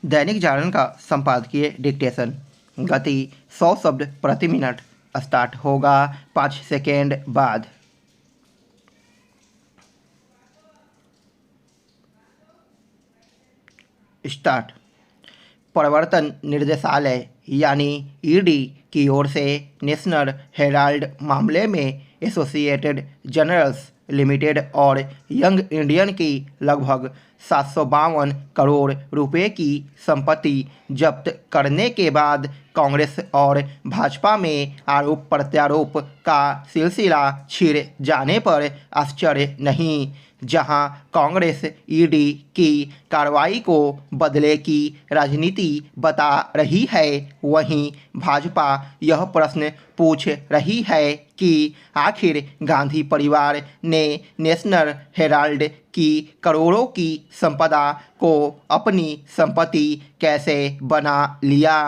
दैनिक जागरण का संपादकीय डिक्टेशन। गति 100 शब्द प्रति मिनट। स्टार्ट होगा 5 सेकेंड बाद। स्टार्ट। प्रवर्तन निर्देशालय यानी ईडी की ओर से नेशनल हेराल्ड मामले में एसोसिएटेड जर्नल्स लिमिटेड और यंग इंडियन की लगभग 752 करोड़ रुपए की संपत्ति जब्त करने के बाद कांग्रेस और भाजपा में आरोप प्रत्यारोप का सिलसिला छिड़ जाने पर आश्चर्य नहीं। जहां कांग्रेस ईडी की कार्रवाई को बदले की राजनीति बता रही है, वहीं भाजपा यह प्रश्न पूछ रही है कि आखिर गांधी परिवार ने नेशनल हेराल्ड की करोड़ों की संपदा को अपनी संपत्ति कैसे बना लिया।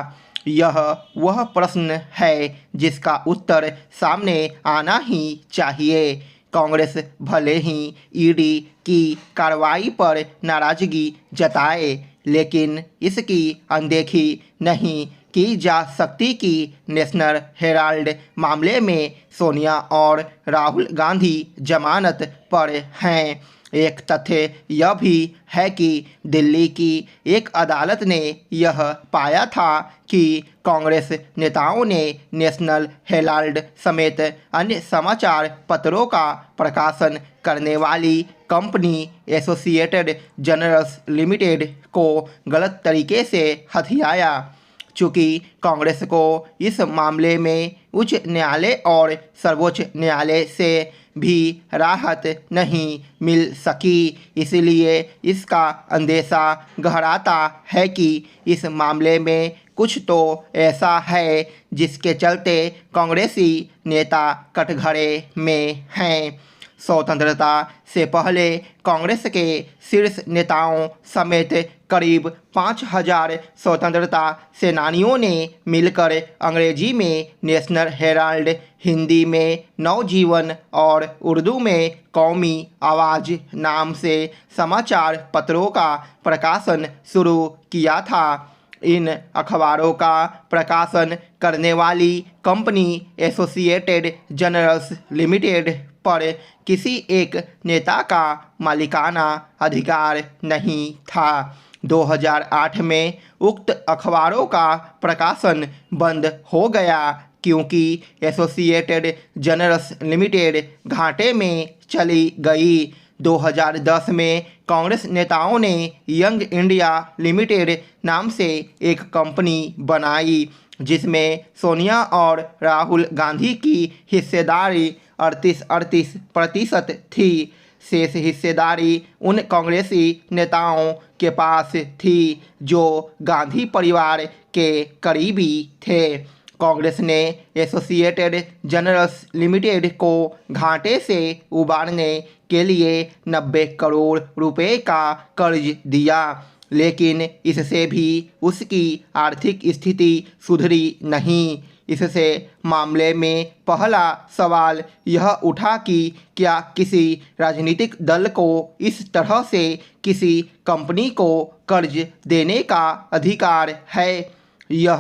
यह वह प्रश्न है जिसका उत्तर सामने आना ही चाहिए। कांग्रेस भले ही ईडी की कार्रवाई पर नाराजगी जताए, लेकिन इसकी अनदेखी नहीं की जा सकती कि नेशनल हेराल्ड मामले में सोनिया और राहुल गांधी जमानत पर हैं। एक तथ्य यह भी है कि दिल्ली की एक अदालत ने यह पाया था कि कांग्रेस नेताओं ने नेशनल हेराल्ड समेत अन्य समाचार पत्रों का प्रकाशन करने वाली कंपनी एसोसिएटेड जर्नल्स लिमिटेड को गलत तरीके से हथियाया। चूँकि कांग्रेस को इस मामले में उच्च न्यायालय और सर्वोच्च न्यायालय से भी राहत नहीं मिल सकी, इसलिए इसका अंदेशा गहराता है कि इस मामले में कुछ तो ऐसा है जिसके चलते कांग्रेसी नेता कटघरे में हैं। स्वतंत्रता से पहले कांग्रेस के शीर्ष नेताओं समेत करीब 5000 स्वतंत्रता सेनानियों ने मिलकर अंग्रेजी में नेशनल हेराल्ड, हिंदी में नवजीवन और उर्दू में कौमी आवाज़ नाम से समाचार पत्रों का प्रकाशन शुरू किया था। इन अखबारों का प्रकाशन करने वाली कंपनी एसोसिएटेड जर्नल्स लिमिटेड पर किसी एक नेता का मालिकाना अधिकार नहीं था। 2008 में उक्त अखबारों का प्रकाशन बंद हो गया क्योंकि एसोसिएटेड जर्नल्स लिमिटेड घाटे में चली गई। 2010 में कांग्रेस नेताओं ने यंग इंडिया लिमिटेड नाम से एक कंपनी बनाई जिसमें सोनिया और राहुल गांधी की हिस्सेदारी 38% थी। शेष हिस्सेदारी उन कांग्रेसी नेताओं के पास थी जो गांधी परिवार के करीबी थे। कांग्रेस ने एसोसिएटेड जर्नल्स लिमिटेड को घाटे से उबारने के लिए 90 करोड़ रुपए का कर्ज दिया, लेकिन इससे भी उसकी आर्थिक स्थिति सुधरी नहीं। इससे मामले में पहला सवाल यह उठा कि क्या किसी राजनीतिक दल को इस तरह से किसी कंपनी को कर्ज देने का अधिकार है। यह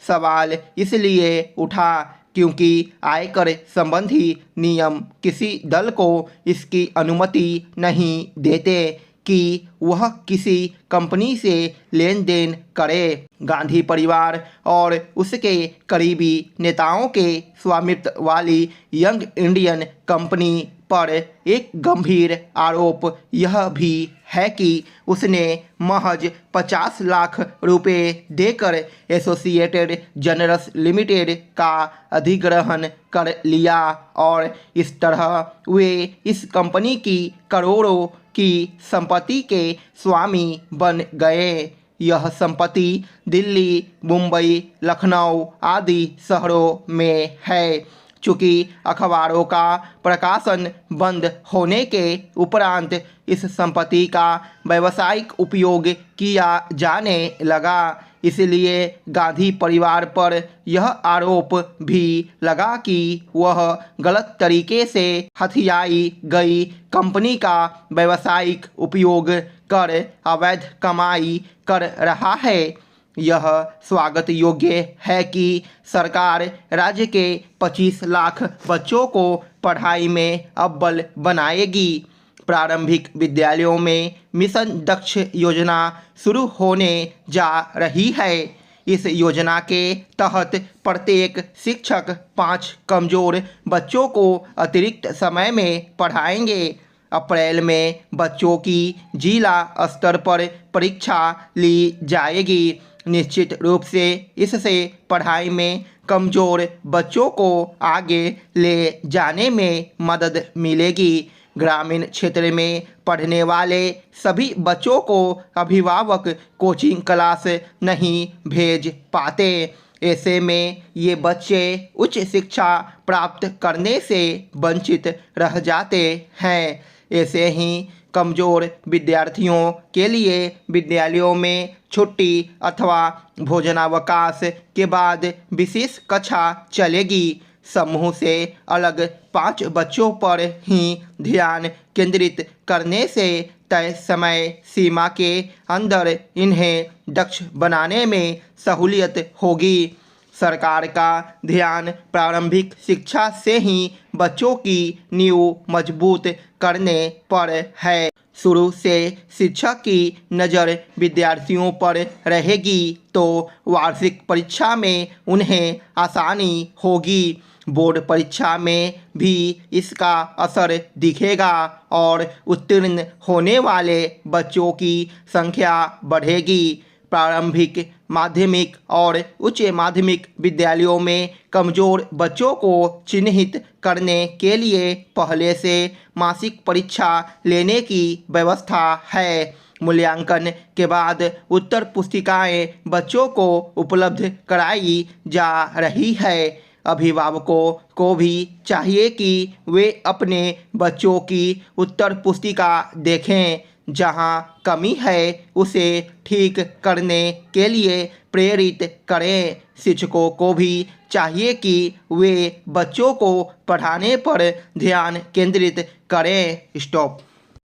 सवाल इसलिए उठा क्योंकि आयकर संबंधी नियम किसी दल को इसकी अनुमति नहीं देते कि वह किसी कंपनी से लेन देन करे। गांधी परिवार और उसके करीबी नेताओं के स्वामित्व वाली यंग इंडियन कंपनी पर एक गंभीर आरोप यह भी है कि उसने महज 50 लाख रुपए देकर एसोसिएटेड जर्नल्स लिमिटेड का अधिग्रहण कर लिया और इस तरह वे इस कंपनी की करोड़ों की संपत्ति के स्वामी बन गए। यह संपत्ति दिल्ली, मुंबई, लखनऊ आदि शहरों में है। चूँकि अखबारों का प्रकाशन बंद होने के उपरांत इस संपत्ति का व्यावसायिक उपयोग किया जाने लगा, इसलिए गांधी परिवार पर यह आरोप भी लगा कि वह गलत तरीके से हथियाई गई कंपनी का व्यावसायिक उपयोग कर अवैध कमाई कर रहा है। यह स्वागत योग्य है कि सरकार राज्य के 25 लाख बच्चों को पढ़ाई में अव्वल बनाएगी। प्रारंभिक विद्यालयों में मिशन दक्ष योजना शुरू होने जा रही है। इस योजना के तहत प्रत्येक शिक्षक 5 कमज़ोर बच्चों को अतिरिक्त समय में पढ़ाएंगे। अप्रैल में बच्चों की जिला स्तर पर परीक्षा ली जाएगी। निश्चित रूप से इससे पढ़ाई में कमज़ोर बच्चों को आगे ले जाने में मदद मिलेगी। ग्रामीण क्षेत्र में पढ़ने वाले सभी बच्चों को अभिभावक कोचिंग क्लास नहीं भेज पाते। ऐसे में ये बच्चे उच्च शिक्षा प्राप्त करने से वंचित रह जाते हैं। ऐसे ही कमज़ोर विद्यार्थियों के लिए विद्यालयों में छुट्टी अथवा भोजनावकाश के बाद विशेष कक्षा चलेगी। समूह से अलग 5 बच्चों पर ही ध्यान केंद्रित करने से तय समय सीमा के अंदर इन्हें दक्ष बनाने में सहूलियत होगी। सरकार का ध्यान प्रारंभिक शिक्षा से ही बच्चों की नींव मजबूत करने पर है। शुरू से शिक्षक की नज़र विद्यार्थियों पर रहेगी तो वार्षिक परीक्षा में उन्हें आसानी होगी। बोर्ड परीक्षा में भी इसका असर दिखेगा और उत्तीर्ण होने वाले बच्चों की संख्या बढ़ेगी। प्रारंभिक, माध्यमिक और उच्च माध्यमिक विद्यालयों में कमज़ोर बच्चों को चिन्हित करने के लिए पहले से मासिक परीक्षा लेने की व्यवस्था है। मूल्यांकन के बाद उत्तर पुस्तिकाएं बच्चों को उपलब्ध कराई जा रही है। अभिभावकों को भी चाहिए कि वे अपने बच्चों की उत्तर पुस्तिका देखें। जहां कमी है उसे ठीक करने के लिए प्रेरित करें। शिक्षकों को भी चाहिए कि वे बच्चों को पढ़ाने पर ध्यान केंद्रित करें। स्टॉप।